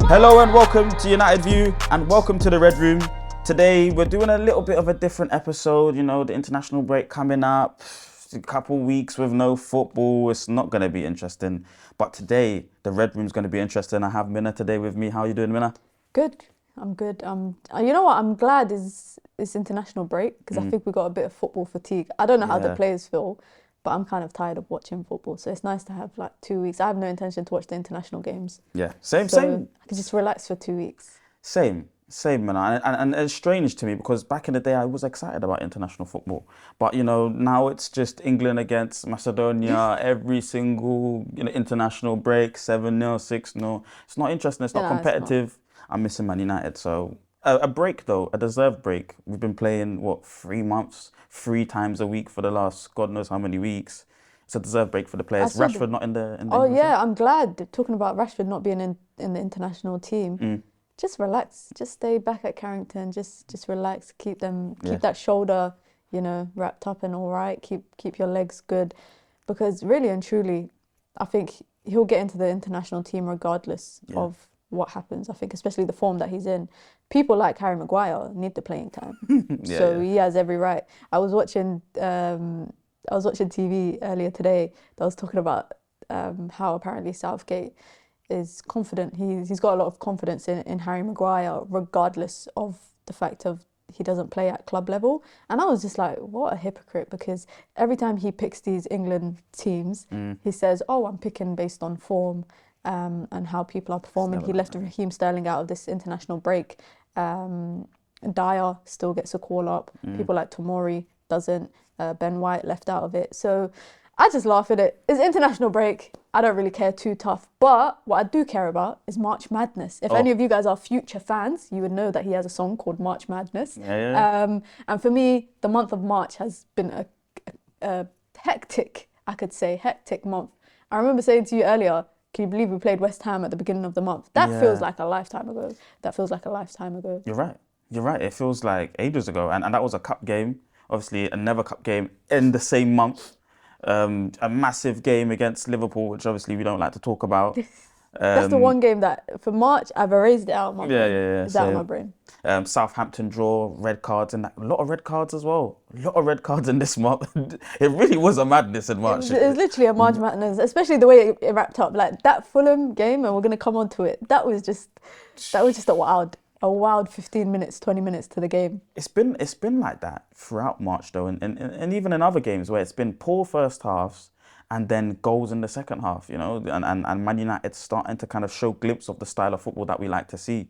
Hello and welcome to United View and welcome to the Red Room. Today we're doing a little bit of a different episode, you know, the international break coming up, a couple weeks with no football, it's not going to be interesting. But today, the Red Room's going to be interesting. I have Mina today with me. How are you doing, Mina? Good, I'm good. You know what, I'm glad it's international break because I think we got a bit of football fatigue. I don't know how the players feel, but I'm kind of tired of watching football. So it's nice to have like 2 weeks. I have no intention to watch the international games. Yeah, same. I can just relax for 2 weeks. Same, man. And it's strange to me because back in the day I was excited about international football. But, you know, now it's just England against Macedonia every single international break, 7-0, 6-0. It's not interesting, it's not competitive. I'm missing Man United. So a break though, a deserved break. We've been playing, 3 months, 3 times a week for the last God knows how many weeks. It's a deserved break for the players. Rashford not in the yeah, I'm glad. Talking about Rashford not being in the international team. Just relax. Just stay back at Carrington. Just relax. Keep that shoulder, wrapped up and all right. Keep your legs good, because really and truly, I think he'll get into the international team regardless of what happens. I think especially the form that he's in. People like Harry Maguire need the playing time, he has every right. I was watching TV earlier today that was talking about how apparently Southgate is confident. He's got a lot of confidence in Harry Maguire, regardless of the fact of he doesn't play at club level. And I was just like, what a hypocrite, because every time he picks these England teams, he says, oh, I'm picking based on form and how people are performing. He left Raheem Sterling out of this international break. Dyer still gets a call up. People like Tomori doesn't. Ben White left out of it. So I just laugh at it. It's international break. I don't really care too tough. But what I do care about is March Madness. If any of you guys are future fans, you would know that he has a song called March Madness. And for me, the month of March has been a hectic month. I remember saying to you earlier, can you believe we played West Ham at the beginning of the month? That feels like a lifetime ago. You're right. It feels like ages ago. And that was a cup game. Obviously, another cup game in the same month. A massive game against Liverpool, which obviously we don't like to talk about. That's the one game that, for March, I've erased it out of my brain. It's out of my brain. Southampton draw, red cards, and a lot of red cards as well. A lot of red cards in this month. It really was a madness in March. It was literally a March madness, especially the way it wrapped up. Like that Fulham game, and we're going to come on to it. That was just a wild 15 minutes, 20 minutes to the game. It's been like that throughout March though, and even in other games where it's been poor first halves and then goals in the second half, and Man United starting to kind of show glimpse of the style of football that we like to see.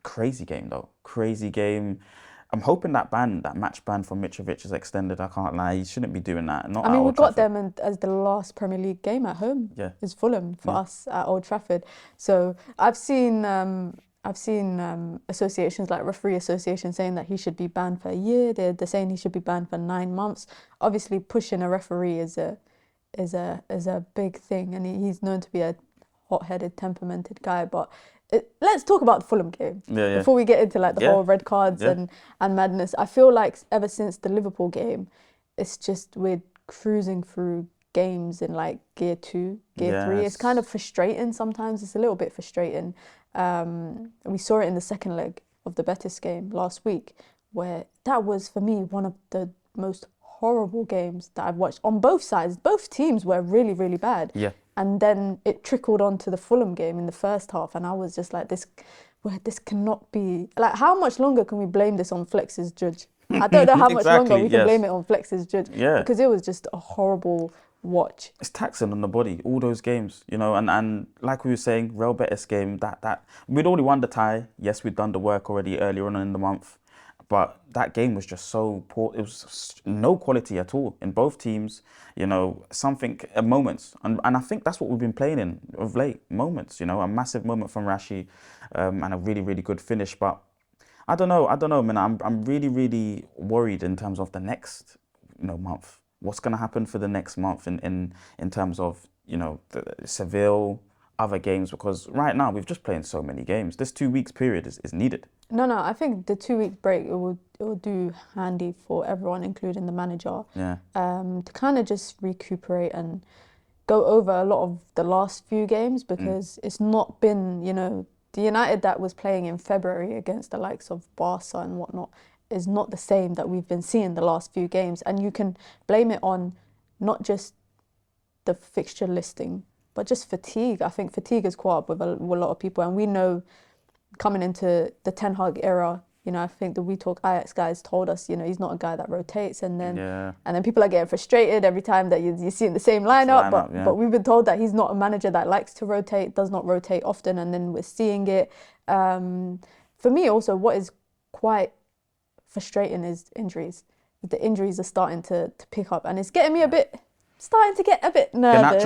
Crazy game though, crazy game. I'm hoping that match ban from Mitrovic is extended. I can't lie, he shouldn't be doing that. We got them as the last Premier League game at home. Is Fulham for us at Old Trafford. So I've seen associations like referee associations saying that he should be banned for a year. They're saying he should be banned for 9 months. Obviously, pushing a referee is a big thing, and he's known to be a hot-headed, temperamented guy. But let's talk about the Fulham game before we get into like the whole red cards and madness. I feel like ever since the Liverpool game, it's just we're cruising through games in like gear 2, gear 3. It's kind of frustrating sometimes. It's a little bit frustrating. We saw it in the second leg of the Betis game last week, where that was for me one of the most horrible games that I've watched on both sides. Both teams were really, really bad. And then it trickled onto the Fulham game in the first half, and I was just like, this cannot be. Like, how much longer can we blame this on Flex's judge? I don't know how much longer we can blame it on Flex's judge. Because it was just a horrible watch. It's taxing on the body, all those games, and like we were saying, Real Betis game, that we'd already won the tie. Yes, we'd done the work already earlier on in the month, but that game was just so poor. It was no quality at all in both teams, moments. And I think that's what we've been playing in of late, moments, a massive moment from Rashi, and a really, really good finish. But I don't know, man. I'm really, really worried in terms of the next, month. What's going to happen for the next month in terms of, the Seville, other games, because right now we've just playing so many games. This 2 weeks period is needed. No, I think the 2 week break, it will do handy for everyone, including the manager, to kind of just recuperate and go over a lot of the last few games, because it's not been, the United that was playing in February against the likes of Barca and whatnot is not the same that we've been seeing the last few games. And you can blame it on not just the fixture listing, but just fatigue. I think fatigue has caught up with a lot of people. And we know coming into the Ten Hag era, you know, I think the We Talk Ajax guys told us, you know, he's not a guy that rotates. And then people are getting frustrated every time that you see in the same lineup. But we've been told that he's not a manager that likes to rotate, does not rotate often. And then we're seeing it. For me also, what is quite frustrating is injuries. The injuries are starting to pick up. And it's getting me starting to get a bit nervous.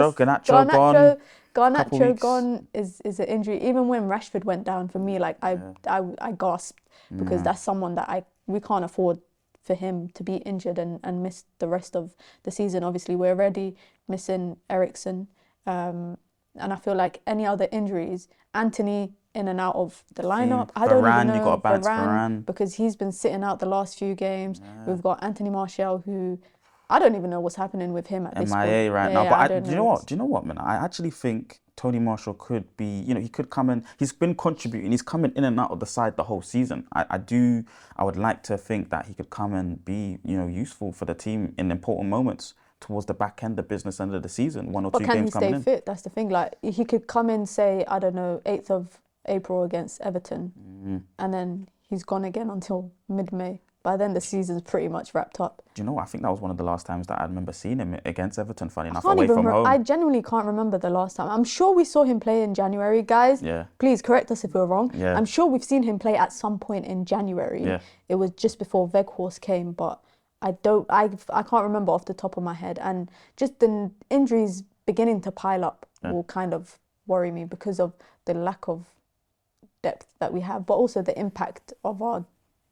Garnacho gone is an injury. Even when Rashford went down, for me, like I gasped because that's someone that we can't afford for him to be injured and miss the rest of the season. Obviously, we're already missing Eriksen, and I feel like any other injuries, Anthony in and out of the lineup. I don't even know you got to balance Varane because he's been sitting out the last few games. We've got Anthony Martial, who I don't even know what's happening with him at this point. MIA right now. But do you know what, man? I actually think Tony Marshall could be, you know, he could come in. He's been contributing. He's coming in and out of the side the whole season. I would like to think that he could come and be, you know, useful for the team in important moments towards the back end, the business end of the season, 1 or 2 games coming in. But can he stay fit? That's the thing. Like, he could come in, say, I don't know, 8th of April against Everton, and then he's gone again until mid-May. By then, the season's pretty much wrapped up. Do you know what? I think that was one of the last times that I remember seeing him against Everton, funny enough, away from home. I genuinely can't remember the last time. I'm sure we saw him play in January. Guys, please correct us if we're wrong. I'm sure we've seen him play at some point in January. It was just before Weghorst came, but I can't remember off the top of my head. And just the injuries beginning to pile up will kind of worry me because of the lack of depth that we have, but also the impact of our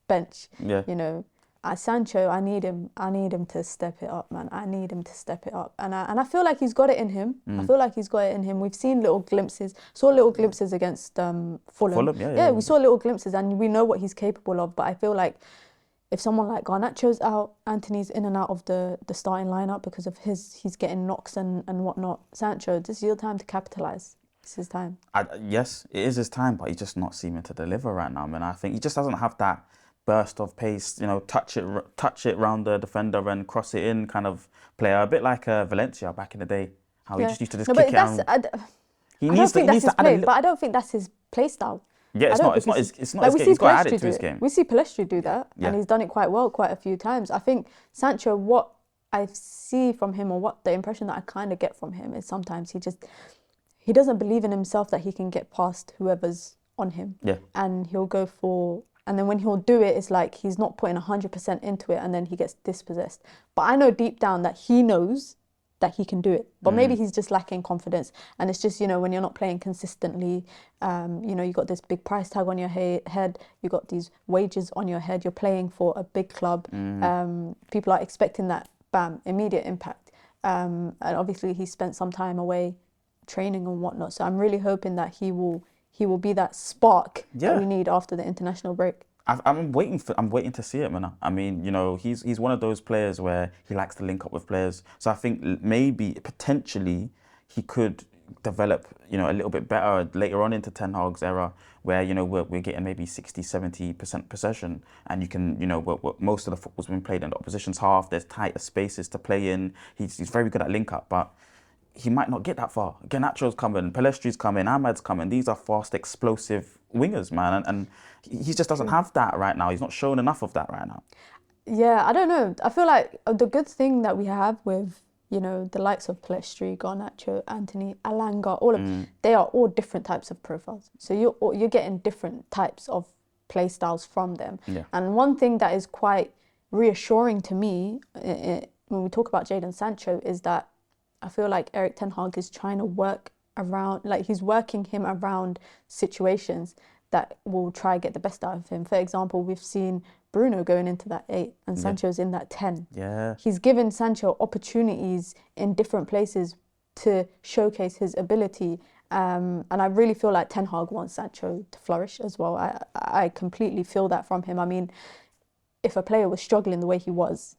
bench. You know, Sancho, I need him to step it up, man. I need him to step it up, and I feel like he's got it in him. I feel like he's got it in him. We've seen little glimpses, against Fulham. We saw little glimpses, and we know what he's capable of. But I feel like if someone like Garnacho's out, Anthony's in and out of the starting lineup because of he's getting knocks and whatnot. Sancho, this is your time to capitalise. It's his time. Yes, it is his time, but he's just not seeming to deliver right now, man. I think he just doesn't have that burst of pace, you know, touch it round the defender and cross it in kind of player. A bit like Valencia back in the day, how he just used to just kick it out. I don't think that's his play, but I don't think that's his play style. Yeah, it's not his game. He's got to add it to his game. We see Pellistri do that, and he's done it quite well quite a few times. I think Sancho, what I see from him, or what the impression that I kind of get from him, is sometimes he doesn't believe in himself that he can get past whoever's on him. And he'll go for... And then when he'll do it, it's like he's not putting 100% into it, and then he gets dispossessed. But I know deep down that he knows that he can do it. But maybe he's just lacking confidence. And it's just, you know, when you're not playing consistently, you know, you got this big price tag on your head, you got these wages on your head, you're playing for a big club. People are expecting that, bam, immediate impact. And obviously he spent some time away training and whatnot. So I'm really hoping that he will be that spark that we need after the international break. I'm waiting to see it, man. I mean, you know, he's one of those players where he likes to link up with players. So I think maybe potentially he could develop, you know, a little bit better later on into Ten Hag's era, where, you know, we're getting maybe 60-70% possession, and you can, you know, most of the football's been played in the opposition's half. There's tighter spaces to play in. He's very good at link up, but he might not get that far. Garnacho's coming, Pellestri's coming, Ahmad's coming. These are fast, explosive wingers, man. And he just doesn't have that right now. He's not showing enough of that right now. Yeah, I don't know. I feel like the good thing that we have with, you know, the likes of Pellistri, Garnacho, Anthony, Alanga, they are all different types of profiles. So you're getting different types of play styles from them. And one thing that is quite reassuring to me when we talk about Jadon Sancho is that I feel like Erik ten Hag is trying to work around, like he's working him around situations that will try to get the best out of him. For example, we've seen Bruno going into that 8 and Sancho's in that 10. He's given Sancho opportunities in different places to showcase his ability. And I really feel like Ten Hag wants Sancho to flourish as well. I completely feel that from him. I mean, if a player was struggling the way he was,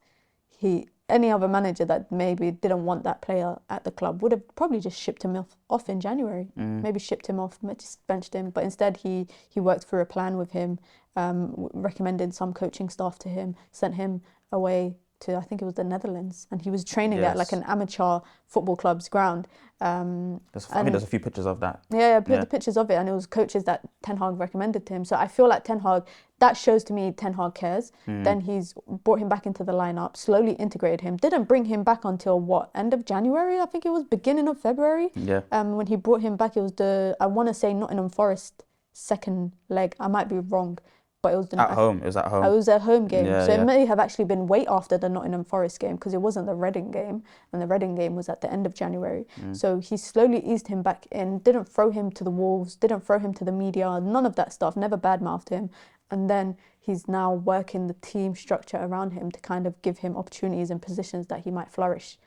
any other manager that maybe didn't want that player at the club would have probably just shipped him off in January. Maybe shipped him off, just benched him. But instead, he worked through a plan with him, recommended some coaching staff to him, sent him away to, I think it was the Netherlands, and he was training at like an amateur football club's ground. I mean, there's a few pictures of that. Yeah, the pictures of it, and it was coaches that Ten Hag recommended to him. So I feel like Ten Hag, that shows to me Ten Hag cares. Then he's brought him back into the lineup, slowly integrated him. Didn't bring him back until what, end of January? I think it was beginning of February. Yeah. When he brought him back, it was I want to say Nottingham Forest second leg. I might be wrong. But it was at home. It was at home. It was a home game. Yeah, so it may have actually been way after the Nottingham Forest game, because it wasn't the Reading game. And the Reading game was at the end of January. So he slowly eased him back in, didn't throw him to the wolves, didn't throw him to the media, none of that stuff, never badmouthed him. And then he's now working the team structure around him to kind of give him opportunities and positions that he might flourish.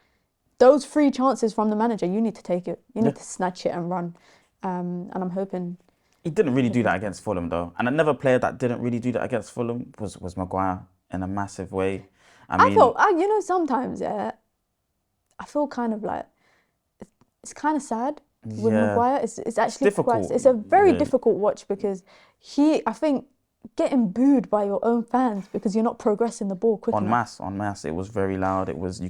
Those 3 chances from the manager, you need to take it. You need to snatch it and run. And I'm hoping... He didn't really do that against Fulham, though. And another player that didn't really do that against Fulham was Maguire in a massive way. I mean, thought, sometimes, I feel kind of like, it's kind of sad with Maguire. It's actually difficult. It's a very difficult watch, because I think, getting booed by your own fans because you're not progressing the ball quick enough. En masse. It was very loud. It was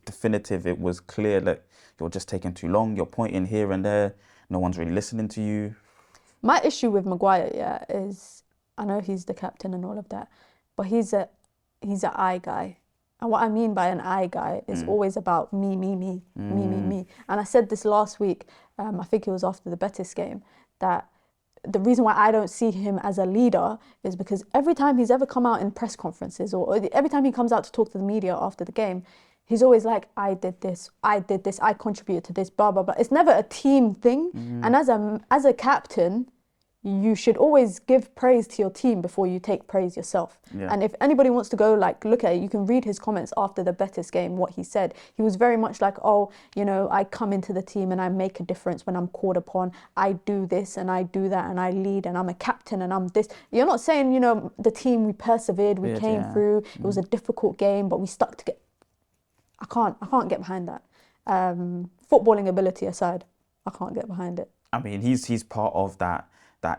definitive. It was clear that you're just taking too long. You're pointing here and there. No one's really listening to you. My issue with Maguire, is, I know he's the captain and all of that, but he's an I guy. And what I mean by an I guy is always about me. And I said this last week, I think it was after the Betis game, that the reason why I don't see him as a leader is because every time he's ever come out in press conferences, or every time he comes out to talk to the media after the game, he's always like, I did this, I contributed to this, blah, blah, blah. It's never a team thing. And as a captain, you should always give praise to your team before you take praise yourself. And if anybody wants to go look at it, you can read his comments after the Betis game, what he said. He was very much like, I come into the team and I make a difference when I'm called upon. I do this and I do that and I lead and I'm a captain and I'm this. You're not saying, the team, we persevered, we came through. It was a difficult game, but we stuck together. I can't get behind that. Footballing ability aside, I can't get behind it. I mean, he's part of that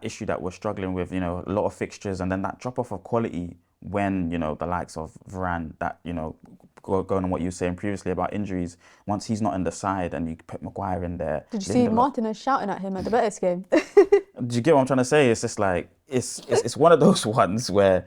issue that we're struggling with, a lot of fixtures, and then that drop off of quality when, the likes of Varane, that, going on what you were saying previously about injuries, once he's not in the side and you put Maguire in there. Did you see Martinez shouting at him at the Betis game? Do you get what I'm trying to say? It's just like, it's one of those ones where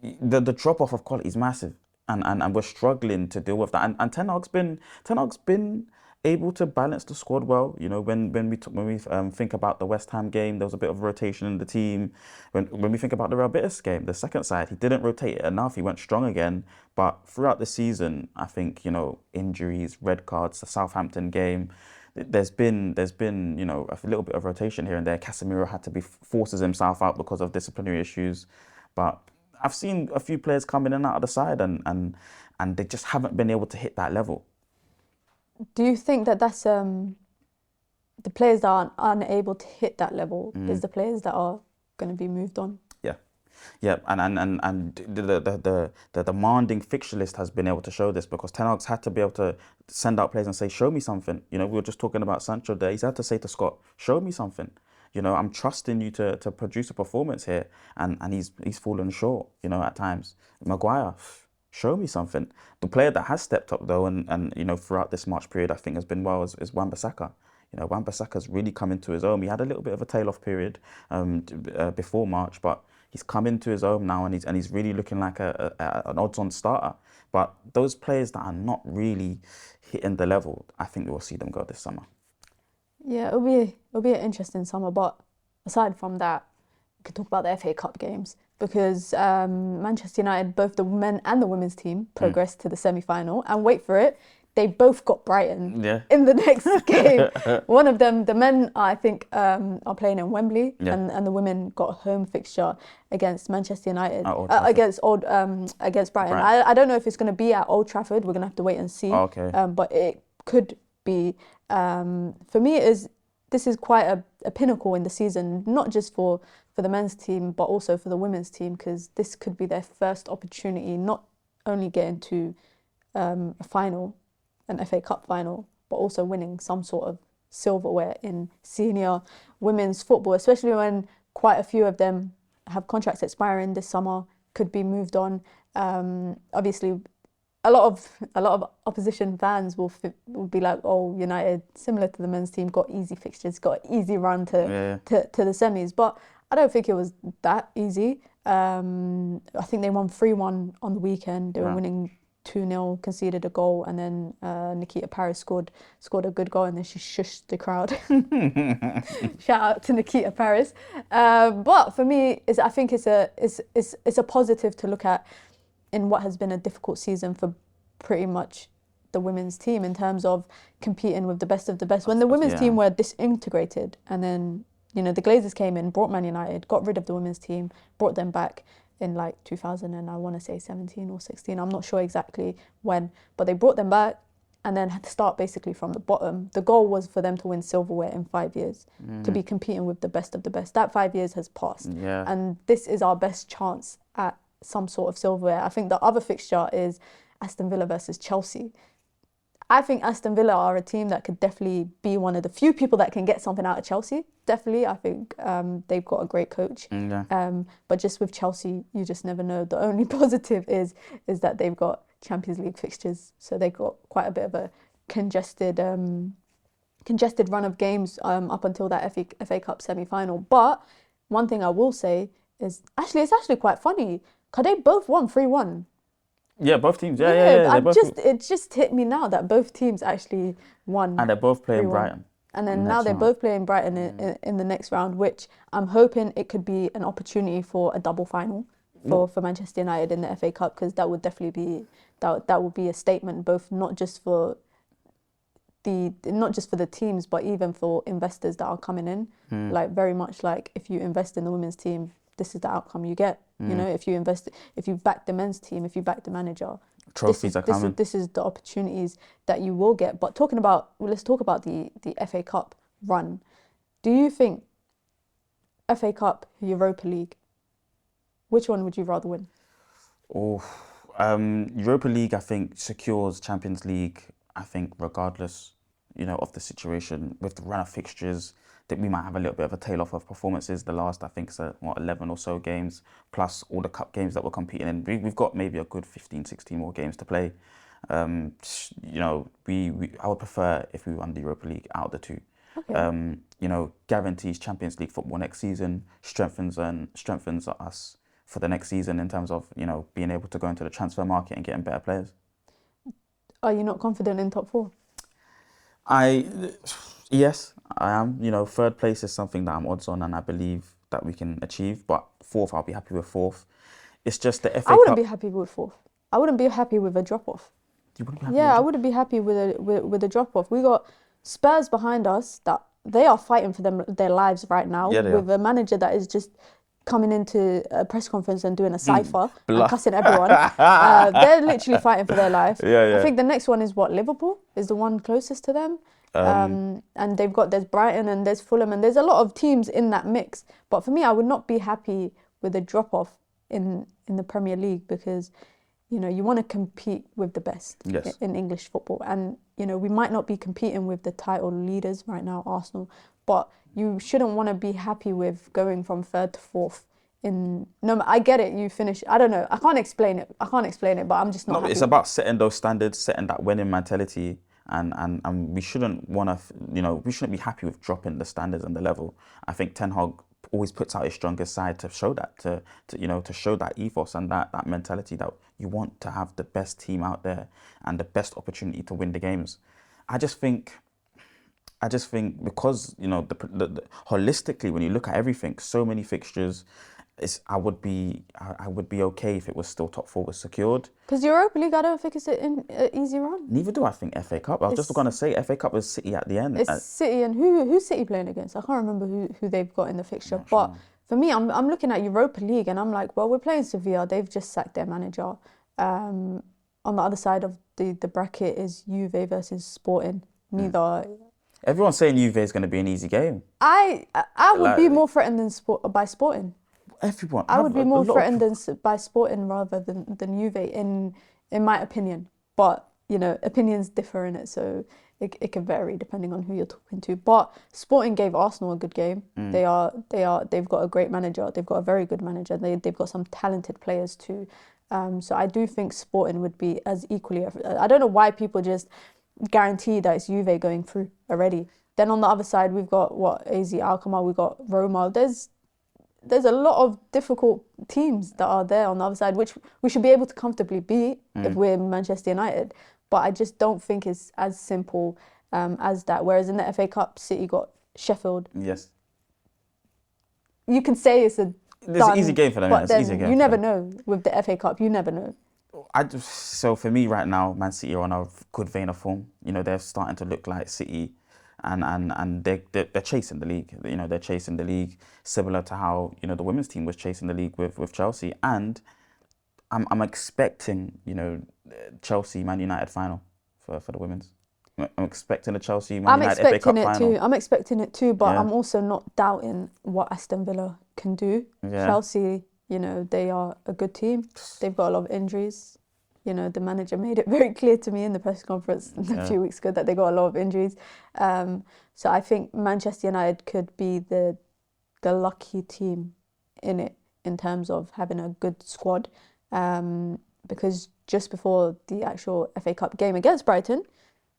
the drop off of quality is massive. And we're struggling to deal with that. And Ten Hag's been able to balance the squad well. When we think about the West Ham game, there was a bit of rotation in the team. When we think about the Real Betis game, the second side, he didn't rotate it enough. He went strong again. But throughout the season, I think, injuries, red cards, the Southampton game, there's been a little bit of rotation here and there. Casemiro had to forces himself out because of disciplinary issues. But I've seen a few players come in and out of the side and they just haven't been able to hit that level. Do you think that that's the players that are unable to hit that level is the players that are going to be moved on? Yeah, and the demanding fixture list has been able to show this, because Ten Hag's had to be able to send out players and say, show me something. We were just talking about Sancho there. He's had to say to Scott, show me something. I'm trusting you to produce a performance here, and he's fallen short, at times. Maguire, show me something. The player that has stepped up though, and throughout this March period, I think has been well is Wan Bissaka. Wan Bissaka's really come into his own. He had a little bit of a tail off period before March, but he's come into his own now, and he's really looking like an odds-on starter. But those players that are not really hitting the level, I think we'll see them go this summer. Yeah, it'll be an interesting summer. But aside from that, we could talk about the FA Cup games, because Manchester United, both the men and the women's team, progressed to the semi-final. And wait for it, they both got Brighton in the next game. One of them, the men, I think, are playing in Wembley, and the women got a home fixture against Manchester United, against Brighton. I don't know if it's going to be at Old Trafford. We're going to have to wait and see. But it could be. For me, this is quite a pinnacle in the season, not just for the men's team, but also for the women's team, because this could be their first opportunity, not only getting to a final, an FA Cup final, but also winning some sort of silverware in senior women's football, especially when quite a few of them have contracts expiring this summer, could be moved on. Obviously, a lot of opposition fans will be like, "Oh, United, similar to the men's team, got easy fixtures, got an easy run to the semis." But I don't think it was that easy. I think they won 3-1 on the weekend. They were winning 2-0, conceded a goal, and then Nikita Paris scored a good goal, and then she shushed the crowd. Shout out to Nikita Paris. But for me, I think it's a positive to look at in what has been a difficult season for pretty much the women's team in terms of competing with the best of the best. When the women's team were disintegrated, and then the Glazers came in, brought Man United, got rid of the women's team, brought them back in like 2000 and I want to say 17 or 16. I'm not sure exactly when, but they brought them back and then had to start basically from the bottom. The goal was for them to win silverware in 5 years, to be competing with the best of the best. That 5 years has passed, and this is our best chance at some sort of silverware. I think the other fixture is Aston Villa versus Chelsea. I think Aston Villa are a team that could definitely be one of the few people that can get something out of Chelsea. Definitely, I think they've got a great coach. But just with Chelsea, you just never know. The only positive is that they've got Champions League fixtures, so they've got quite a bit of a congested run of games up until that FA Cup semi-final. But one thing I will say is it's actually quite funny because they both won 3-1. Yeah, both teams. Yeah. It just hit me now that both teams actually won. And they're both playing 3-1. Brighton. And then now they're both playing Brighton in the next round, which I'm hoping it could be an opportunity for a double final for Manchester United in the FA Cup, because that would definitely be that would be a statement, both not just for the teams, but even for investors that are coming in. Like very much like if you invest in the women's team, this is the outcome you get. If you back the men's team, if you back the manager, trophies are coming. This is the opportunities that you will get. But let's talk about the FA Cup run. Do you think FA Cup, Europa League, which one would you rather win? Europa League, I think, secures Champions League. I think regardless, of the situation with the run of fixtures, that we might have a little bit of a tail off of performances. The last, I think, 11 or so games, plus all the cup games that we're competing in. We've got maybe a good 15, 16 more games to play. I would prefer if we won the Europa League out of the two. Okay. Guarantees Champions League football next season, strengthens us for the next season in terms of, being able to go into the transfer market and getting better players. Are you not confident in top four? Yes, I am. Third place is something that I'm odds on and I believe that we can achieve. But fourth, I'll be happy with fourth. It's just the FA Cup. I wouldn't be happy with fourth. I wouldn't be happy with a drop-off. You wouldn't be happy? Yeah, I wouldn't be happy with a drop-off. We got Spurs behind us that they are fighting for their lives right now, with a manager that is just coming into a press conference and doing a cypher and cussing everyone. They're literally fighting for their life. I think the next one is Liverpool is the one closest to them. And there's Brighton and there's Fulham and there's a lot of teams in that mix. But for me, I would not be happy with a drop-off in the Premier League, because you want to compete with the best in English football. And we might not be competing with the title leaders right now, Arsenal, but you shouldn't want to be happy with going from third to fourth. I get it, you finish, I don't know, I can't explain it, but I'm just not happy. It's about setting those standards, setting that winning mentality. And we shouldn't we shouldn't be happy with dropping the standards and the level. I think Ten Hag always puts out his strongest side to show that, to show that ethos and that mentality that you want to have the best team out there and the best opportunity to win the games. I just think because the holistically, when you look at everything, so many fixtures, I would be okay if it was still top four was secured. Because Europa League, I don't think it's an easy run. Neither do I think FA Cup. I was just going to say FA Cup is City at the end. It's City, and who's City playing against? I can't remember who they've got in the fixture. But for me, I'm looking at Europa League and I'm like, well, we're playing Sevilla. They've just sacked their manager. On the other side of the bracket is Juve versus Sporting. Everyone's saying Juve is going to be an easy game. I would be more threatened by Sporting. I would be more threatened by Sporting rather than Juve, in my opinion. but you know, opinions differ in it, so it can vary depending on who you're talking to. But Sporting gave Arsenal a good game. They've got a great manager. They've got a very good manager. They've got some talented players too. So I do think Sporting would be as equally. I don't know why people just guarantee that it's Juve going through already. Then on the other side, we've got AZ Alkmaar, we've got Roma. There's a lot of difficult teams that are there on the other side, which we should be able to comfortably beat if we're Manchester United. But I just don't think it's as simple as that. Whereas in the FA Cup, City got Sheffield. Yes. You can say it's an easy game for them. But then you never know with the FA Cup. You never know. So for me right now, Man City are on a good vein of form. You know, they're starting to look like City, and they're chasing the league. You know, they're chasing the league similar to how, you know, the women's team was chasing the league with Chelsea. And I'm expecting, you know, Chelsea Man United final for the women's. I'm expecting a Chelsea Man United FA Cup final. I'm expecting it too, but I'm also not doubting what Aston Villa can do. Yeah. Chelsea, you know, they are a good team. They've got a lot of injuries. You know, the manager made it very clear to me in the press conference a few weeks ago that they got a lot of injuries. So I think Manchester United could be the lucky team in it in terms of having a good squad. Because just before the actual FA Cup game against Brighton,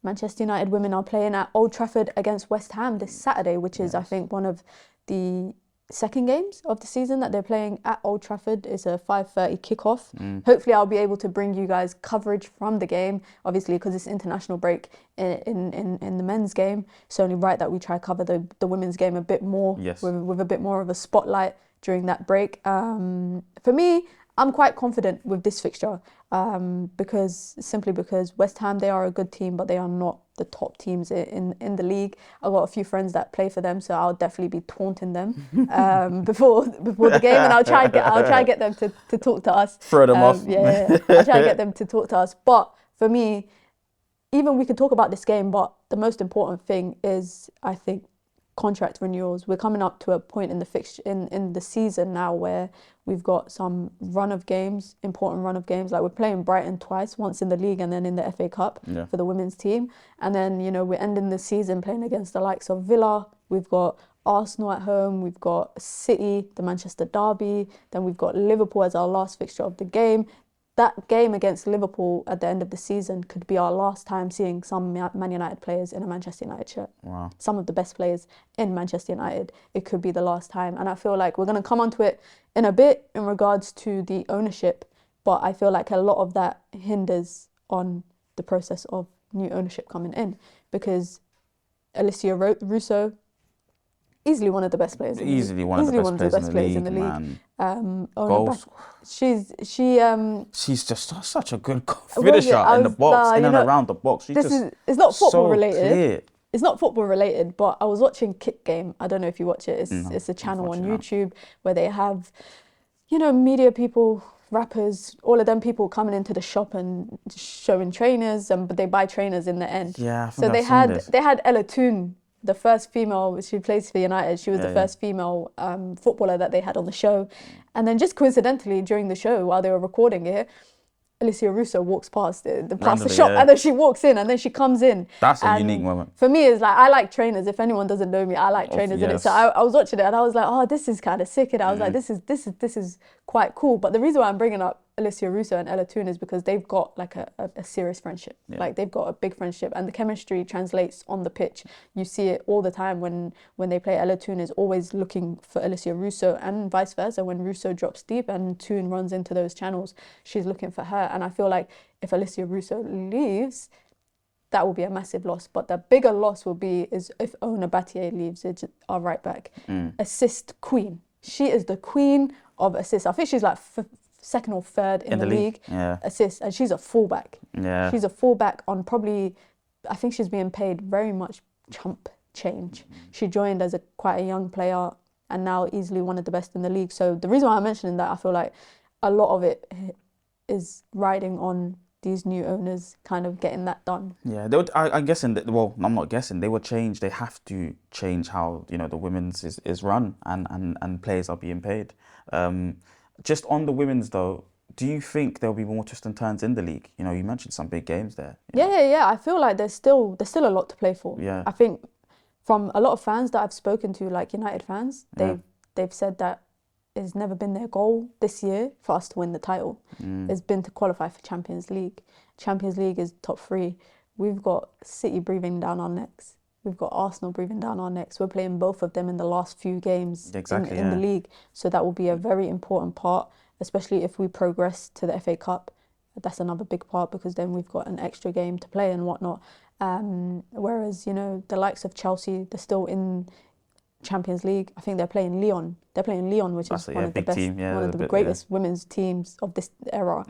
Manchester United women are playing at Old Trafford against West Ham this Saturday, which is, I think, one of the second games of the season that they're playing at Old Trafford. It's a 5:30 kickoff. Hopefully I'll be able to bring you guys coverage from the game, obviously because it's international break in the men's game. It's only right that we try to cover the women's game a bit more, with a bit more of a spotlight during that break. For me, I'm quite confident with this fixture because West Ham, they are a good team, but they are not the top teams in the league. I've got a few friends that play for them, so I'll definitely be taunting them before the game, and I'll try to get them to talk to us. Throw them off. Yeah, I'll try to get them to talk to us. But for me, even we could talk about this game, but the most important thing is, I think, contract renewals. We're coming up to a point in the fixture in the season now where we've got some important run of games. Like we're playing Brighton twice, once in the league and then in the FA Cup for the women's team. And then, you know, we're ending the season playing against the likes of Villa. We've got Arsenal at home. We've got City, the Manchester derby. Then we've got Liverpool as our last fixture of the game. That game against Liverpool at the end of the season could be our last time seeing some Man United players in a Manchester United shirt. Wow. Some of the best players in Manchester United. It could be the last time. And I feel like we're going to come onto it in a bit in regards to the ownership. But I feel like a lot of that hinders on the process of new ownership coming in. Because Alicia Russo, easily one of the best players. Easily one of the best players in the league. Goals. She's just such a good finisher in the box, in and around the box. It's not football so related. clear. It's not football related, but I was watching Kick Game. I don't know if you watch it. It's a channel on YouTube where they have, you know, media people, rappers, all of them people coming into the shop and showing trainers, but they buy trainers in the end. Yeah, I think so I've they had Ella Toon, the first female. She plays for United. She was the first female footballer that they had on the show, and then just coincidentally during the show while they were recording it, Alicia Russo walks past the shop, and then she walks in, and then she comes in. That's a unique moment. For me, it's like, I like trainers. If anyone doesn't know me, I like trainers in it. So I was watching it, and I was like, oh, this is kind of sick. And I was like, this is quite cool. But the reason why I'm bringing up Alicia Russo and Ella Toon is because they've got like a serious friendship. Like they've got a big friendship, and the chemistry translates on the pitch. You see it all the time when they play. Ella Toon is always looking for Alicia Russo, and vice versa. When Russo drops deep and Toon runs into those channels, she's looking for her. And I feel like if Alicia Russo leaves, that will be a massive loss. But the bigger loss will be is if Ona Battier leaves, it's our right back. Assist queen. She is the queen of assists. I think she's like second or third in the league. Assists, and she's a fullback. She's a fullback on probably, I think she's being paid very much chump change. She joined as quite a young player and now easily one of the best in the league. So the reason why I'm mentioning that, I feel like a lot of it is riding on these new owners kind of getting that done. Yeah, I'm guessing that, well, I'm not guessing, they have to change how, you know, the women's is run and players are being paid. Just on the women's though, do you think there'll be more twists and turns in the league? You know, you mentioned some big games there. Yeah. I feel like there's still a lot to play for. Yeah. I think from a lot of fans that I've spoken to, like United fans, they've said that it's never been their goal this year for us to win the title. It's been to qualify for Champions League. Champions League is top 3. We've got City breathing down our necks. We've got Arsenal breathing down our necks. We're playing both of them in the last few games in the league. So that will be a very important part, especially if we progress to the FA Cup. That's another big part because then we've got an extra game to play and whatnot. Whereas, you know, the likes of Chelsea, they're still in Champions League. I think they're playing Lyon. They're playing Lyon, which is one of the best, one of the greatest women's teams of this era.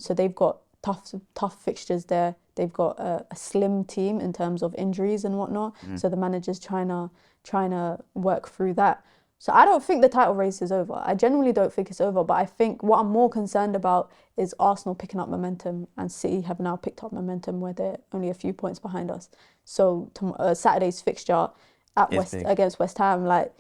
So they've got tough fixtures there. They've got a slim team in terms of injuries and whatnot. So the manager's trying to work through that. So I don't think the title race is over. I genuinely don't think it's over. But I think what I'm more concerned about is Arsenal picking up momentum, and City have now picked up momentum where they're only a few points behind us. So Saturday's fixture against West Ham, like,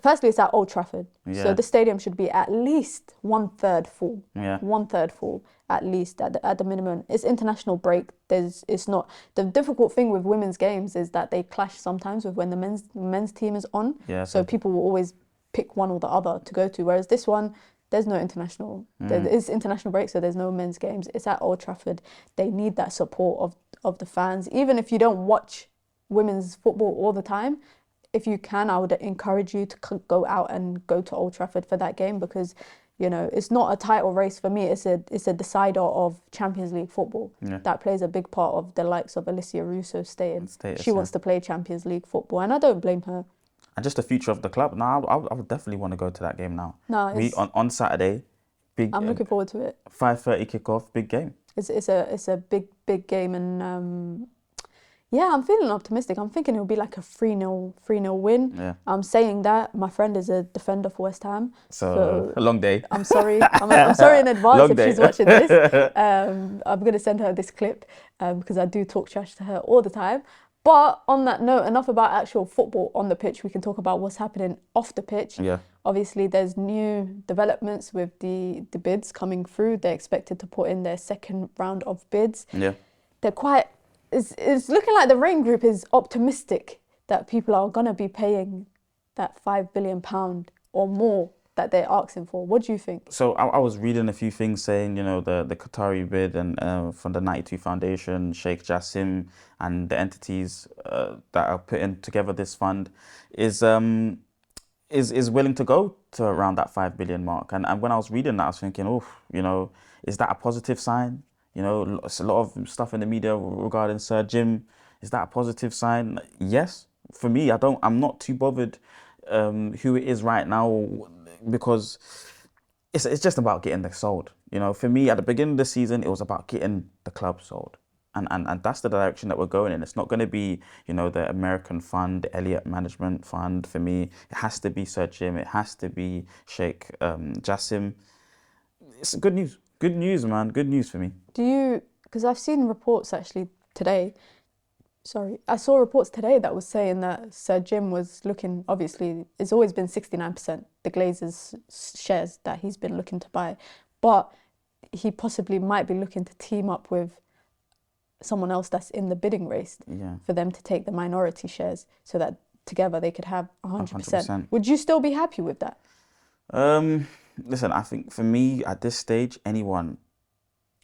firstly, it's at Old Trafford. So the stadium should be at least 1/3 full. 1/3 full, at least, at the minimum. It's international break. It's not... The difficult thing with women's games is that they clash sometimes with when the men's team is on. So people will always pick one or the other to go to. Whereas this one, there's no international... There is international break, so there's no men's games. It's at Old Trafford. They need that support of the fans. Even if you don't watch women's football all the time, if you can, I would encourage you to go out and go to Old Trafford for that game because, you know, it's not a title race for me. It's a decider of Champions League football. That plays a big part of the likes of Alicia Russo staying. She wants to play Champions League football, and I don't blame her. And just the future of the club. No, I would definitely want to go to that game now. No, on Saturday, big. I'm looking forward to it. 5:30 kickoff, big game. It's a big game, and yeah, I'm feeling optimistic. I'm thinking it'll be like a 3-0 win. I'm saying that. My friend is a defender for West Ham. So a long day. I'm sorry. I'm sorry in advance if she's watching this. I'm going to send her this clip because I do talk trash to her all the time. But on that note, enough about actual football on the pitch. We can talk about what's happening off the pitch. Obviously, there's new developments with the bids coming through. They're expected to put in their second round of bids. They're quite... It's looking like the Rain Group is optimistic that people are going to be paying that £5 billion or more that they're asking for. What do you think? So I was reading a few things saying, you know, the Qatari bid and from the 92 Foundation, Sheikh, Jassim, and the entities that are putting together this fund is willing to go to around that 5 billion mark. And when I was reading that, I was thinking, oh, you know, is that a positive sign? You know, it's a lot of stuff in the media regarding Sir Jim. Is that a positive sign? Yes. For me, I'm not too bothered who it is right now because it's just about getting the sold. You know, for me, at the beginning of the season, it was about getting the club sold. And that's the direction that we're going in. It's not going to be, you know, the American fund, the Elliott Management Fund. For me, it has to be Sir Jim. It has to be Sheikh Jassim. It's good news. Good news, man. Good news for me. Because I've seen reports actually today. I saw reports today that was saying that Sir Jim was looking, obviously, it's always been 69%, the Glazers' shares that he's been looking to buy. But he possibly might be looking to team up with someone else that's in the bidding race for them to take the minority shares so that together they could have 100%. Would you still be happy with that? Listen, I think for me at this stage, anyone.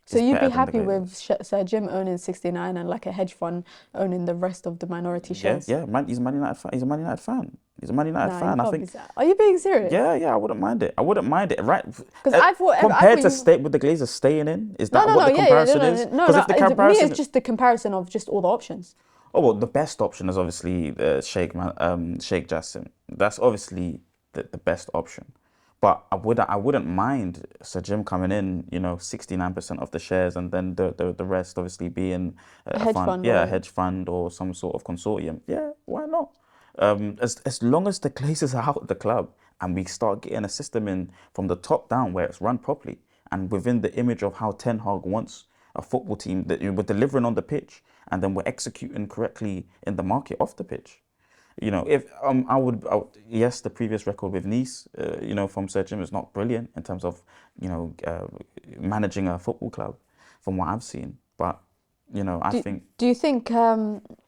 So you'd be happy with Sir Jim owning 69 and like a hedge fund owning the rest of the minority shares? Yeah, man, he's a Man United fan. He's a Man United fan. I think. Are you being serious? Yeah, I wouldn't mind it. Right? Because I thought compared to stay with the Glazers staying in, is that what the comparison is? No. For me, it's just the comparison of just all the options. Oh well, the best option is obviously Sheikh Jassim. That's obviously the best option. But I wouldn't mind Sir Jim coming in, you know, 69% of the shares, and then the rest obviously being a hedge fund. A hedge fund or some sort of consortium. Yeah, why not? As long as the Glazers are out of the club and we start getting a system in from the top down where it's run properly and within the image of how Ten Hag wants a football team, that we're delivering on the pitch and then we're executing correctly in the market off the pitch. You know, if yes, the previous record with Nice, you know, from Sir Jim is not brilliant in terms of, you know, managing a football club, from what I've seen. But you know, I think. Do you think?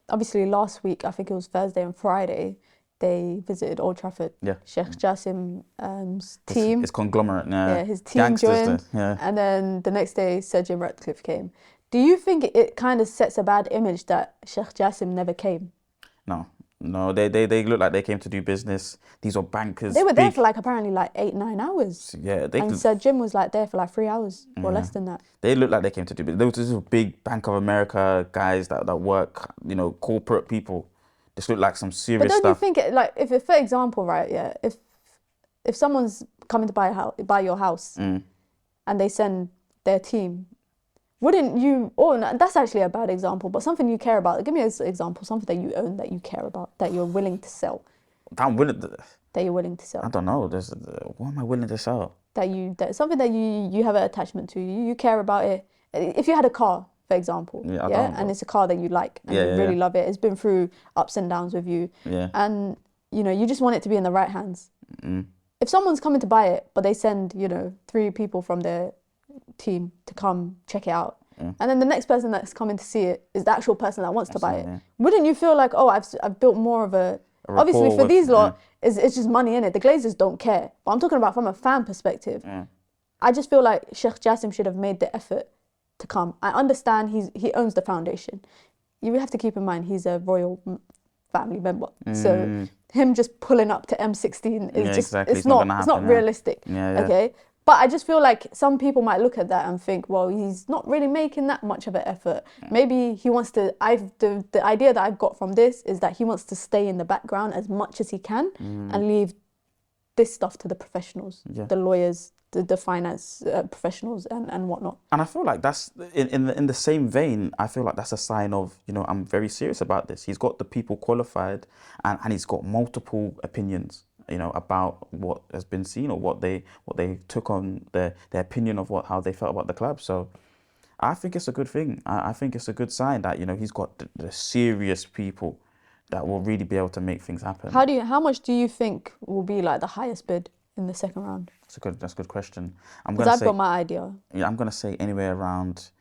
Obviously, last week I think it was Thursday and Friday, they visited Old Trafford. Yeah. Sheikh Jassim's team. His conglomerate. Yeah. His team Gangsters joined. yeah. And then the next day, Sir Jim Ratcliffe came. Do you think it kind of sets a bad image that Sheikh Jassim never came? No, they look like they came to do business. These were bankers. They were there for like apparently like 8-9 hours. Yeah, and Sir Jim was like there for like 3 hours or less than that. They look like they came to do business. These were big Bank of America guys that work, you know, corporate people. This look like some serious stuff. But don't you think, like, if for example, right, yeah, if someone's coming to buy your house and they send their team, wouldn't you? Oh, no, that's actually a bad example, but something you care about. Give me an example, something that you own, that you care about, that you're willing to sell. I'm willing to. That you're willing to sell. I don't know. What am I willing to sell? Something that you have an attachment to. You care about it. If you had a car, for example, and it's a car that you like and you really love it. It's been through ups and downs with you, and you know you just want it to be in the right hands. If someone's coming to buy it, but they send 3 people from their team to come check it out, and then the next person that's coming to see it is the actual person that wants to buy it, wouldn't you feel like, oh, I've built more of a obviously for these lot it's just money in it. The Glazers don't care, but I'm talking about from a fan perspective. I just feel like Sheikh Jassim should have made the effort to come. I understand he owns the foundation. You have to keep in mind he's a royal family member, so him just pulling up to M16 is it's not realistic. Okay, but I just feel like some people might look at that and think, well, he's not really making that much of an effort. Maybe he wants to. The idea that I've got from this is that he wants to stay in the background as much as he can and leave this stuff to the professionals, the lawyers, the finance professionals and whatnot. And I feel like that's in the same vein. I feel like that's a sign of, I'm very serious about this. He's got the people qualified, and he's got multiple opinions, about what has been seen or what they took on their opinion of how they felt about the club. So I think it's a good thing. I think it's a good sign that he's got the serious people that will really be able to make things happen. How much do you think will be like the highest bid in the second round? That's a good question. Because I've got my idea. Yeah, I'm gonna say anywhere around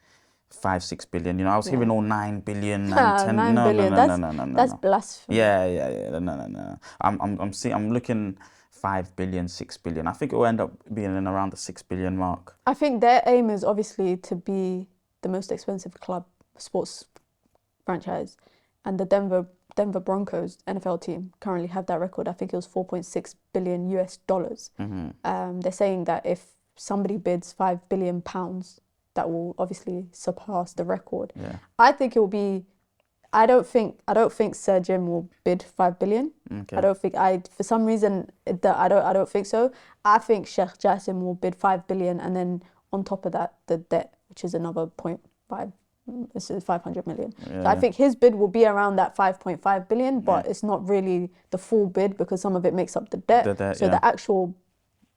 5-6 billion. I was hearing all 9 billion and 10. 9 billion. No. That's blasphemy. Yeah. No. I'm looking 5 billion, 6 billion. I think it will end up being in around the 6 billion mark. I think their aim is obviously to be the most expensive sports franchise, and the Denver Broncos NFL team currently have that record. I think it was $4.6 billion US. They're saying that if somebody bids £5 billion, that will obviously surpass the record. Yeah. I think it will be. I don't think Sir Jim will bid 5 billion. Okay. I don't think for some reason I don't think so. I think Sheikh Jassim will bid 5 billion, and then on top of that the debt, which is another 0.5. This is 500 million. So I think his bid will be around that 5.5 billion, but it's not really the full bid because some of it makes up the debt. The actual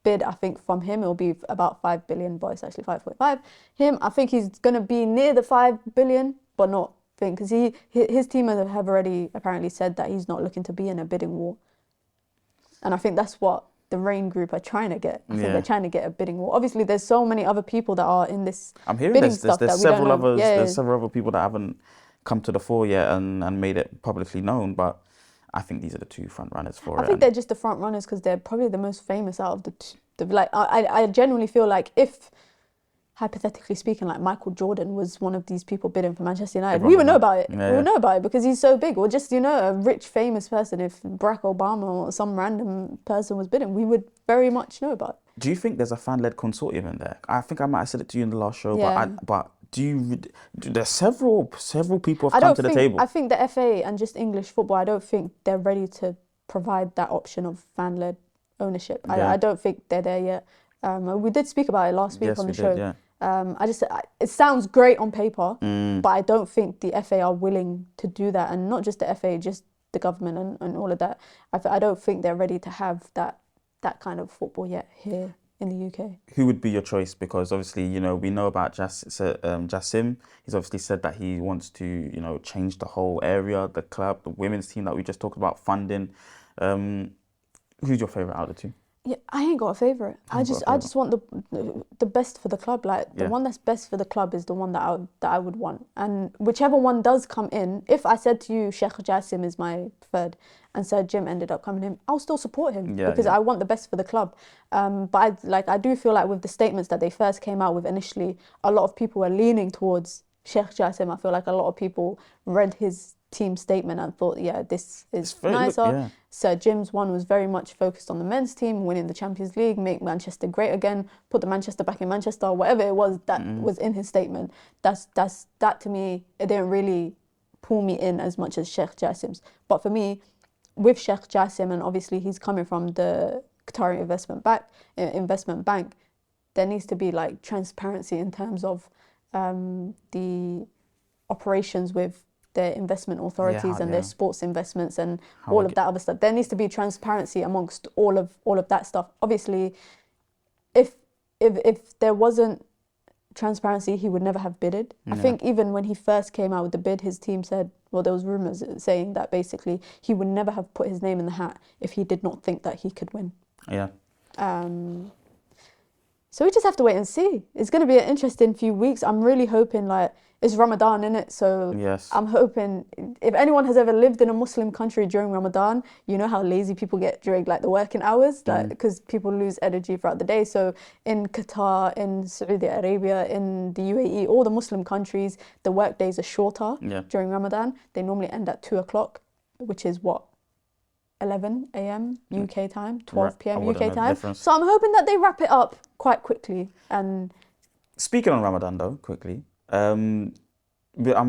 bid, I think from him, it will be about 5 billion, but it's actually 5.5. I think he's going to be near the 5 billion, but not because his team have already apparently said that he's not looking to be in a bidding war. And I think that's what the Rain Group are trying to get. I think they're trying to get a bidding war. Obviously, there's so many other people that are in this. I'm hearing bidding there's stuff that several we don't know. others. There's several other people that haven't come to the fore yet and made it publicly known. But I think these are the two front runners for it. I think they're just the front runners because they're probably the most famous out of the two. I genuinely feel like if, hypothetically speaking, like Michael Jordan was one of these people bidding for Manchester United, we would know about it. We would know about it because he's so big. Or just, a rich, famous person. If Barack Obama or some random person was bidding, we would very much know about it. Do you think there's a fan-led consortium in there? I think I might have said it to you in the last show, but there's several people have come to the table. I think the FA and just English football, I don't think they're ready to provide that option of fan-led ownership. I don't think they're there yet. We did speak about it last week on the show. It sounds great on paper, but I don't think the FA are willing to do that, and not just the FA, just the government and all of that. I don't think they're ready to have that kind of football yet here. in the UK. Who would be your choice? Because obviously, you know, we know about Jassim. He's obviously said that he wants to, you know, change the whole area, the club, the women's team that we just talked about, funding. Who's your favourite out of the two? Yeah, I ain't got a favourite. I just want the best for the club. Like the one that's best for the club is the one that I would want. And whichever one does come in, if I said to you Sheikh Jassim is my preferred and Sir Jim ended up coming in, I'll still support him because I want the best for the club. But I do feel like with the statements that they first came out with initially, a lot of people were leaning towards Sheikh Jassim. I feel like a lot of people read his team statement and thought, yeah, this is nicer. Sir Jim's one was very much focused on the men's team, winning the Champions League, make Manchester great again, put the Manchester back in Manchester, whatever it was that was in his statement. That to me, it didn't really pull me in as much as Sheikh Jassim's. But for me, with Sheikh Jassim, and obviously he's coming from the Qatari investment bank, there needs to be like transparency in terms of the operations with their investment authorities and their sports investments and all of that other stuff. There needs to be transparency amongst all of that stuff. Obviously, if there wasn't transparency, he would never have bidded. I think even when he first came out with the bid, his team said, well, there was rumours saying that basically he would never have put his name in the hat if he did not think that he could win. Yeah. So we just have to wait and see. It's going to be an interesting few weeks. I'm really hoping, like, it's Ramadan, innit? So I'm hoping, if anyone has ever lived in a Muslim country during Ramadan, you know how lazy people get during like the working hours, like because people lose energy throughout the day. So in Qatar, in Saudi Arabia, in the UAE, all the Muslim countries, the work days are shorter during Ramadan. They normally end at 2 o'clock, which is what? 11 a.m. UK time, 12 p.m. UK time. So I'm hoping that they wrap it up quite quickly. And speaking on Ramadan though, quickly, I'm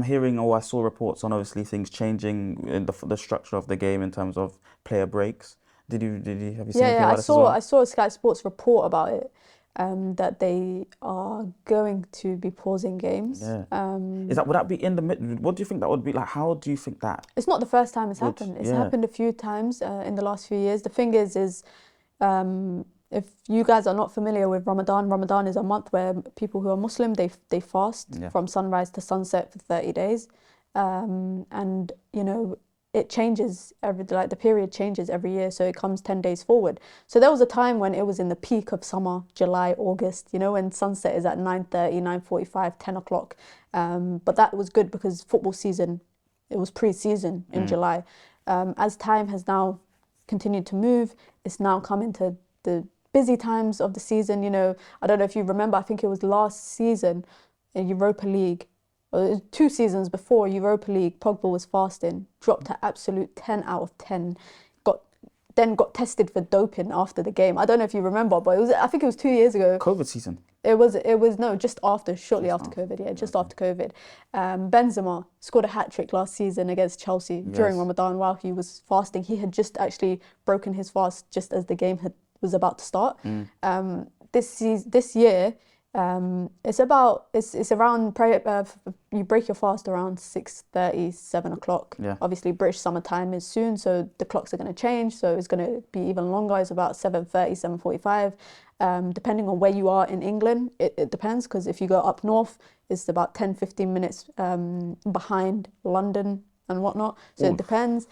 hearing, I saw reports on obviously things changing in the structure of the game in terms of player breaks. Have you seen anything about this as well? I saw a Sky Sports report about it. That they are going to be pausing games. Would that be in the mid? What do you think that would be like? How do you think that? It's not the first time it's happened. It's happened a few times in the last few years. The thing is if you guys are not familiar with Ramadan is a month where people who are Muslim, they fast from sunrise to sunset for 30 days. And, you know, it changes the period changes every year, so it comes 10 days forward. So there was a time when it was in the peak of summer, July, August, you know, when sunset is at 9:30, 9:45, 10 o'clock. But that was good because football season, it was pre-season in July. As time has now continued to move, it's now come into the busy times of the season. You know, I don't know if you remember, I think it was last season in Europa League, 2 seasons before Europa League, Pogba was fasting, dropped to absolute 10 out of 10, got tested for doping after the game. I don't know if you remember, but I think it was 2 years ago. COVID season. It was shortly after COVID, just after COVID. Benzema scored a hat-trick last season against Chelsea during Ramadan while he was fasting. He had just actually broken his fast just as the game was about to start. This year, it's around you break your fast around 6:30, 7 o'clock. Obviously British summertime is soon, so the clocks are going to change, so it's going to be even longer. It's about 7:30, 7:45. Depending on where you are in England, it depends, because if you go up north, it's about 10-15 minutes behind London and whatnot, so it depends.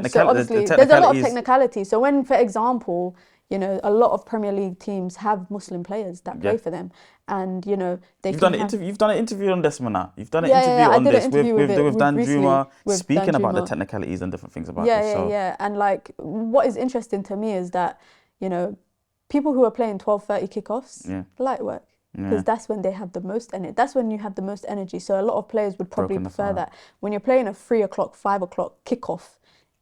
So obviously there's a lot of technicality. So when, for example, you know, a lot of Premier League teams have Muslim players that play for them, and you know you've done an interview on this, Mana. You've done an interview on this with Danjuma, speaking about the technicalities and different things about this. And like, what is interesting to me is that, you know, people who are playing 12:30 kickoffs, light work, because that's when they have the most energy. That's when you have the most energy. So a lot of players would probably prefer that. When you're playing a 3 o'clock, 5 o'clock kickoff,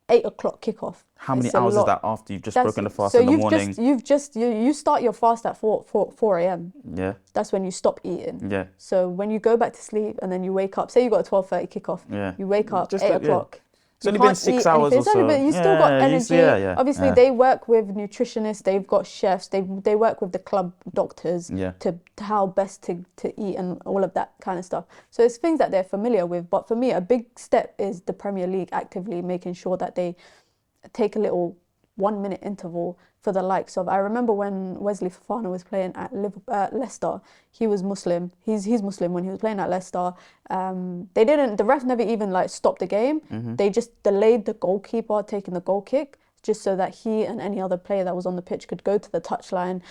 8 o'clock kickoff. How many hours is that after you've just broken the fast in the morning? You start your fast at 4 a.m. Yeah. That's when you stop eating. Yeah. So when you go back to sleep and then you wake up, say you got a 12:30 kickoff. Yeah. You wake up just 8 o'clock. It's only been 6 hours or so. But you still got energy. Obviously, they work with nutritionists. They've got chefs. They work with the club doctors to how best to eat and all of that kind of stuff. So it's things that they're familiar with. But for me, a big step is the Premier League actively making sure that they take a little 1 minute interval for the likes of, I remember when Wesley Fofana was playing at Leicester, he was Muslim. He's Muslim. When he was playing at Leicester, the ref never even like stopped the game. They just delayed the goalkeeper taking the goal kick just so that he and any other player that was on the pitch could go to the touchline,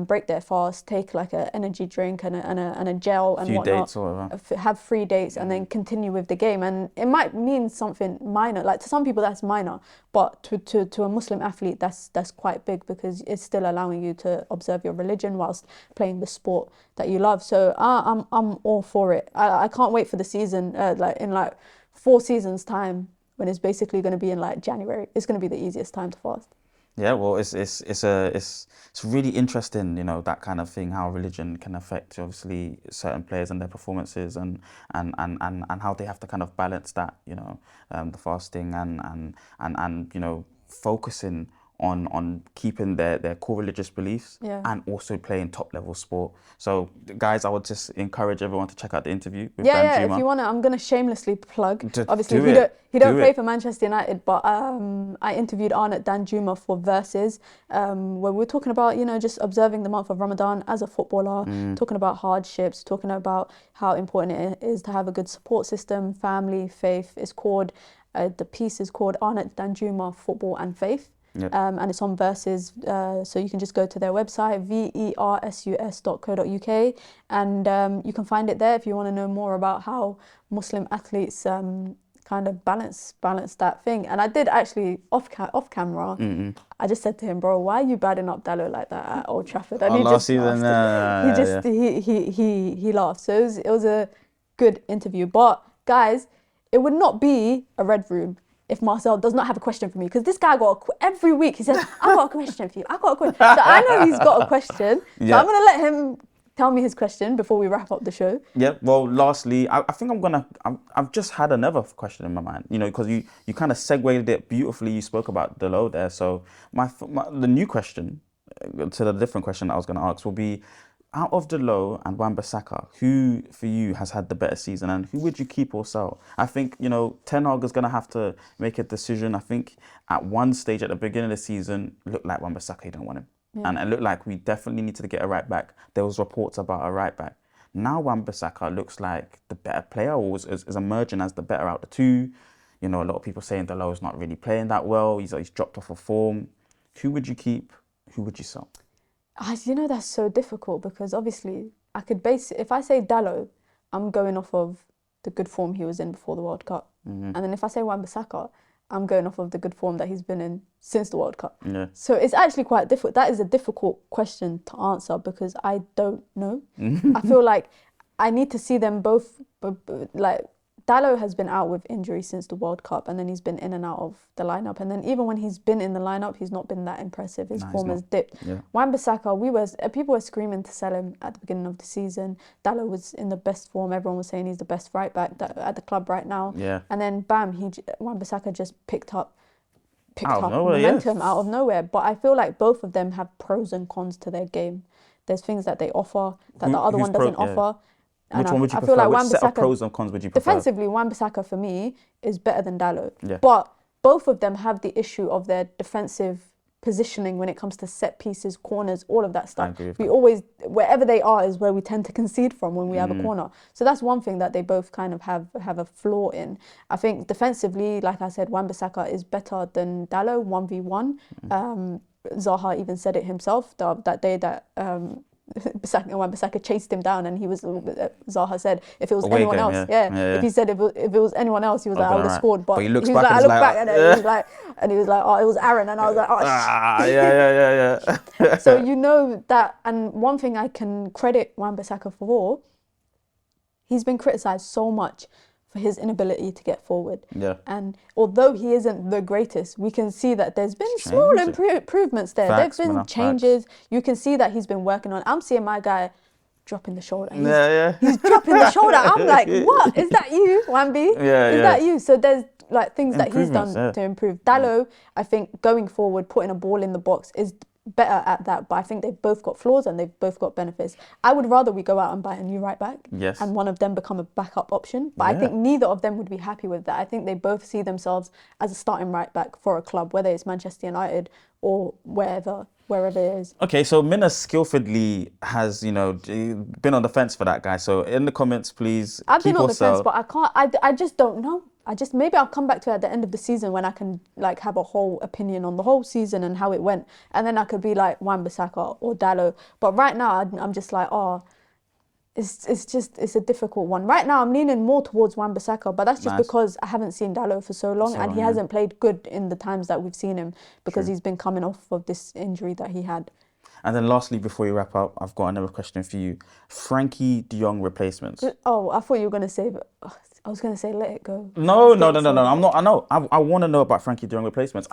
break their fast, take like an energy drink and a gel and whatnot, dates or whatever. Have 3 dates and then continue with the game. And it might mean something minor, like to some people that's minor, but to a Muslim athlete that's quite big, because it's still allowing you to observe your religion whilst playing the sport that you love. So I'm all for it. I can't wait for the season, like in like 4 seasons time, when it's basically going to be in like January. It's going to be the easiest time to fast. Yeah, well, it's really interesting, you know, that kind of thing, how religion can affect obviously certain players and their performances, and how they have to kind of balance that, you know, the fasting and you know, focusing on keeping their core religious beliefs, and also playing top level sport. So guys, I would just encourage everyone to check out the interview with Danjuma. If you want to, I'm going to shamelessly plug. Obviously, he don't play for Manchester United, but I interviewed Arnaut Danjuma for Versus, where we're talking about, you know, just observing the month of Ramadan as a footballer, talking about hardships, talking about how important it is to have a good support system, family, faith. It's called, the piece is called Arnaut Danjuma, Football and Faith. Yep. And it's on Versus, so you can just go to their website, versus.co.uk, and you can find it there if you want to know more about how Muslim athletes kind of balance that thing. And I did actually off camera. I just said to him, bro, why are you badding up Dalot like that at Old Trafford? And he laughed. So it was a good interview. But guys, it would not be a red room if Marcel does not have a question for me, because this guy every week he says, I've got a question for you, I've got a question. So I know he's got a question, so I'm going to let him tell me his question before we wrap up the show. Yeah, well, lastly, I think I've just had another question in my mind, you know, because you kind of segued it beautifully. You spoke about Dalot there. So the new question, to the different question I was going to ask, will be, out of Dalot and Wan Bissaka, who for you has had the better season, and who would you keep or sell? I think, you know, Ten Hag is going to have to make a decision. I think at one stage at the beginning of the season, it looked like Wan Bissaka didn't want him. Yeah. And it looked like we definitely needed to get a right back. There was reports about a right back. Now Wan Bissaka looks like the better player, or is emerging as the better out of the two. You know, a lot of people saying Dalot is not really playing that well. He's dropped off of form. Who would you keep? Who would you sell? You know, that's so difficult, because obviously I could base it. If I say Dalot, I'm going off of the good form he was in before the World Cup. And then if I say Wan Bissaka, I'm going off of the good form that he's been in since the World Cup. Yeah. So it's actually quite difficult. That is a difficult question to answer, because I don't know. I feel like I need to see them both. Like, Dalot has been out with injury since the World Cup, and then he's been in and out of the lineup. And then even when he's been in the lineup, he's not been that impressive. His form has dipped. Yeah. Wan Bissaka, people were screaming to sell him at the beginning of the season. Dalot was in the best form. Everyone was saying he's the best right back at the club right now. Yeah. And then bam, Wan Bissaka just picked up momentum out of nowhere. But I feel like both of them have pros and cons to their game. There's things that they offer that the other one doesn't offer. And which one would you prefer? Feel like Which set of pros and cons would you prefer? Defensively, Wan Bissaka for me is better than Dalot. Yeah. But both of them have the issue of their defensive positioning when it comes to set pieces, corners, all of that stuff. We always, wherever they are is where we tend to concede from when we have a corner. So that's one thing that they both kind of have a flaw in. I think defensively, like I said, Wan Bissaka is better than Dalot, 1v1. Zaha even said it himself that day that Wan Bissaka chased him down, and Zaha said, if it was anyone else, if he said if it was anyone else, he was like, I would have scored. But he looks back, I looked back and he was like, oh, it was Aaron, and I was like, oh, So you know that, and one thing I can credit Wan Bissaka for, he's been criticised so much for his inability to get forward. Yeah. And although he isn't the greatest, we can see that there's been small improvements there. There've been changes. You can see that he's been working on. I'm seeing my guy dropping the shoulder. He's dropping the shoulder. I'm like, what? Is that you, Wambi? Is that you? So there's like things that he's done to improve. Dalot, I think going forward, putting a ball in the box is better at that, but I think they've both got flaws and they've both got benefits. I would rather we go out and buy a new right back Yes. and one of them become a backup option, but I think neither of them would be happy with that. I think they both see themselves as a starting right back for a club, whether it's Manchester United or wherever it is. Okay, so Mina skillfully has, been on the fence for that guy. So in the comments, please I've keep been on or the fence, sell. but I can't. I just don't know. Maybe I'll come back to it at the end of the season when I can like have a whole opinion on the whole season and how it went, and then I could be like Wan Bissaka or Dalot. But right now I'm just like, it's a difficult one. Right now I'm leaning more towards Wan Bissaka, but that's just because I haven't seen Dalot for so long, and he hasn't played good in the times that we've seen him because he's been coming off of this injury that he had. And then lastly, before we wrap up, I've got another question for you. Frankie de Jong replacements. Oh, I thought you were going to say, I was going to say let it go. No. I'm not. I know. I want to know about Frankie de Jong replacements.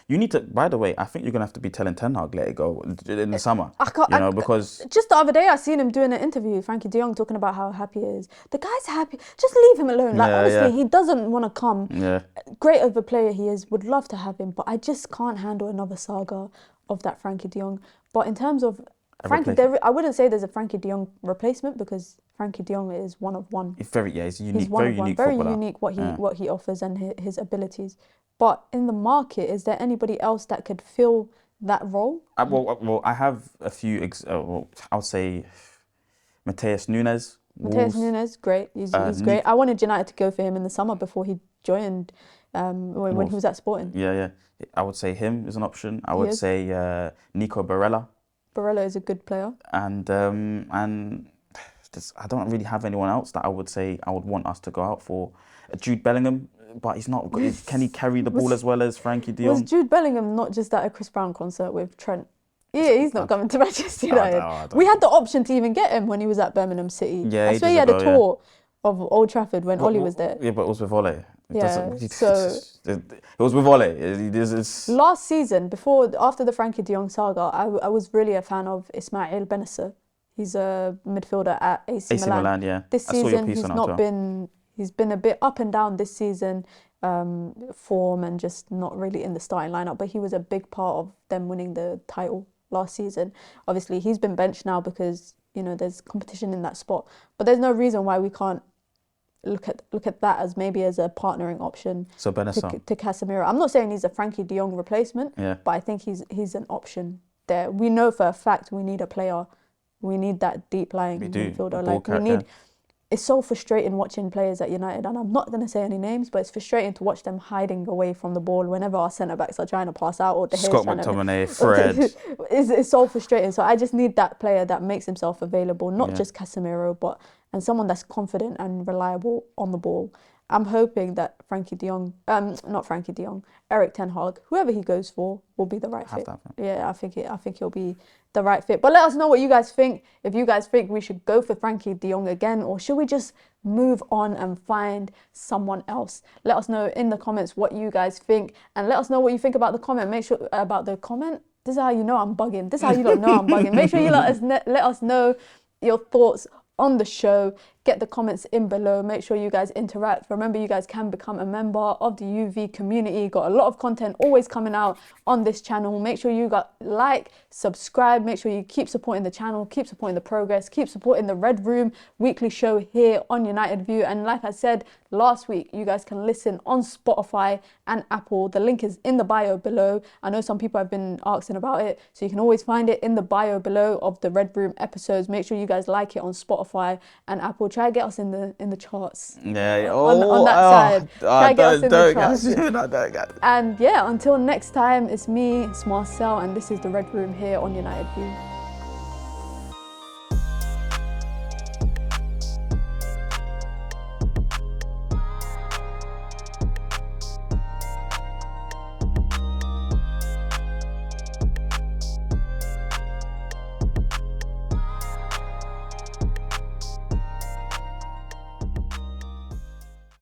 You need to, by the way, I think you're going to have to be telling Ten Hag, let it go in the summer. Because... Just the other day, I seen him doing an interview, Frankie de Jong, talking about how happy he is. The guy's happy. Just leave him alone. Like, honestly, he doesn't want to come. Yeah. Great of a player he is. Would love to have him, but I just can't handle another saga of that Frankie de Jong. But in terms of Frankie, I wouldn't say there's a Frankie de Jong replacement because Frankie de Jong is one of one. He's unique. He's one of one. Very unique what he offers and his abilities. But in the market, is there anybody else that could fill that role? Well, I have a few. I would say Mateus Nunes. Mateus Nunes, great. He's great. I wanted United to go for him in the summer before he joined when he was at Sporting. Yeah. I would say him is an option. I would say Nico Barella. Barella is a good player. And I don't really have anyone else that I would say I would want us to go out for. Jude Bellingham, but he's not good. Can he carry the ball as well as Frankie de Jong? Was Jude Bellingham not just at a Chris Brown concert with Trent? Yeah, he's not coming to Manchester United. We had the option to even get him when he was at Birmingham City. Yeah, I swear he had a tour of Old Trafford when Ollie was there. Yeah, but it was with Ole. It was with Ole. Last season, after the Frankie de Jong saga, I was really a fan of Ismail Bennacer. He's a midfielder at AC Milan. Yeah. This season he's been a bit up and down this season, form and just not really in the starting lineup. But he was a big part of them winning the title last season. Obviously, he's been benched now because there's competition in that spot. But there's no reason why we can't look at that as maybe as a partnering option to Casemiro. I'm not saying he's a Frankie de Jong replacement, but I think he's an option there. We know for a fact we need a player. We need that deep lying midfielder. It's so frustrating watching players at United, and I'm not going to say any names, but it's frustrating to watch them hiding away from the ball whenever our centre backs are trying to pass out or Scott McTominay, Fred. It's so frustrating. So I just need that player that makes himself available, not just Casemiro, and someone that's confident and reliable on the ball. I'm hoping that Eric Ten Hag, whoever he goes for, will be the right fit. Yeah, I think he'll be the right fit. But let us know what you guys think. If you guys think we should go for Frankie de Jong again, or should we just move on and find someone else? Let us know in the comments what you guys think, and let us know what you think about the comment. Make sure about the comment. This is how you know I'm bugging. This is how you don't know I'm bugging. Make sure you let us know your thoughts on the show. Get the comments in below. Make sure you guys interact. Remember, you guys can become a member of the UV community. Got a lot of content always coming out on this channel. Make sure you subscribe. Make sure you keep supporting the channel, keep supporting the progress, keep supporting the Red Room weekly show here on United View. And like I said last week, you guys can listen on Spotify and Apple. The link is in the bio below. I know some people have been asking about it, so you can always find it in the bio below of the Red Room episodes. Make sure you guys like it on Spotify and Apple. Try to get us in the charts. Yeah. On that side. Try to get us in the charts. Guys. And yeah, until next time, it's me, it's Marcel, and this is the Red Room here on United View.